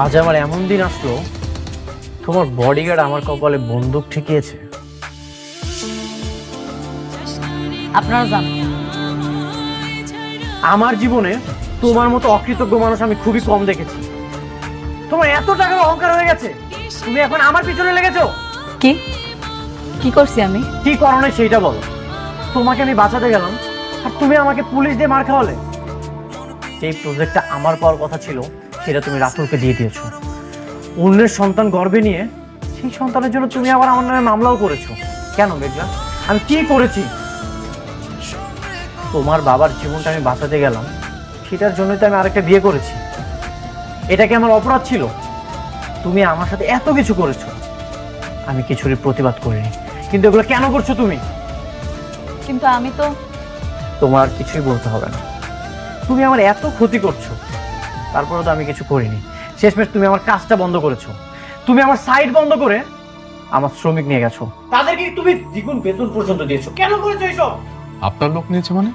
আজ আমার এমন দিন আসলো, তোমার বডিগার্ড আমার কপালে বন্দুক ঠেকিয়েছে। আপনারা জানেন আমার জীবনে তোমার মতো অকৃতজ্ঞ মানুষ আমি খুবই কম দেখেছি। তোমার এত টাকার অহংকার হয়ে গেছে, তুমি এখন আমার পিছনে লেগেছো। কি কি করছি আমি? কি কারণে সেইটা বলো। তোমাকে আমি বাঁচাতে গেলাম আর তুমি আমাকে পুলিশ দিয়ে মার খাওয়ালে। যেই প্রজেক্টটা আমার পাওয়ার কথা ছিল সেটা তুমি রাতুলকে দিয়ে দিয়েছো। অন্যের সন্তান গর্ভে নিয়ে সেই সন্তানের জন্য তুমি আবার আমার নামে মামলাও করেছো। কেন মেঘলা, আমি কি করেছি? তোমার বাবার জীবনটা আমি বাঁচাতে গেলাম, সেটার জন্যই তো আমি আরেকটা বিয়ে করেছি। এটা কি আমার অপরাধ ছিল? তুমি আমার সাথে এত কিছু করেছো, আমি কিছুরই প্রতিবাদ করিনি, কিন্তু এগুলো কেন করছো তুমি? কিন্তু আমি তো তোমার কিছুই বলতে হবে না। তুমি আমার এত ক্ষতি করছো, তারপরেও তো আমি কিছু করিনি। শেষমেশ তুমি আমার কাজটা বন্ধ করেছো। তুমি আমার সাইট বন্ধ করে আমার শ্রমিক নিয়ে গেছো, তাদেরকে তুমি দ্বিগুণ বেতন পর্যন্ত দিয়েছো। কেন করেছো এইসব? আপনার লোক নিয়েছে মানে?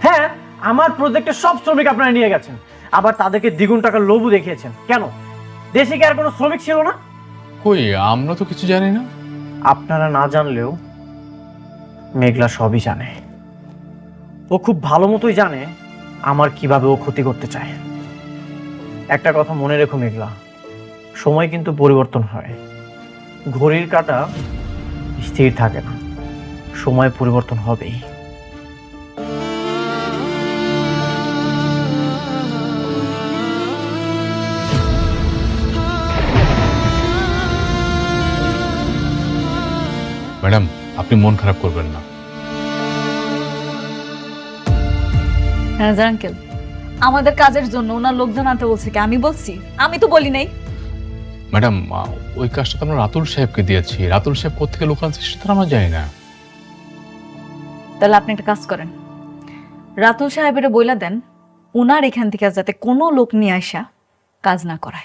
হ্যাঁ, আমার প্রজেক্টের সব শ্রমিক আপনারা নিয়ে গেছেন, আবার তাদেরকে দ্বিগুণ টাকার লোভও দেখিয়েছেন। কেন? দেশে কি আর কোনো শ্রমিক ছিল না? কই, আমরা তো কিছু জানি না। আপনারা না জানলেও মেঘলা সবই জানে। ও খুব ভালো মতোই জানে আমার কিভাবে ও ক্ষতি করতে চায়। একটা কথা মনে রেখো মেঘলা, সময় কিন্তু পরিবর্তন হয়। ঘড়ির কাঁটা স্থির থাকে না, সময় পরিবর্তন হবেই। ম্যাডাম, আপনি মন খারাপ করবেন না। ম্যানেজার আঙ্কেল, আমাদের কাজের জন্য ওনার লোকজন আনতে বলছে কি? আমি বলছি? আমি তো বলি নাই। ম্যাডাম, ওই কাজটা তো আমরা রাতুল সাহেবকে দিয়েছি। রাতুল সাহেব কোথেকে লোক আনছে সেটা তো আমরা জানি না। তাহলে আপনি একটা কাজ করেন, রাতুল সাহেবের বইলা দেন উনার এখান থেকে যাতে কোনো লোক নিয়ে আসা কাজ না করায়।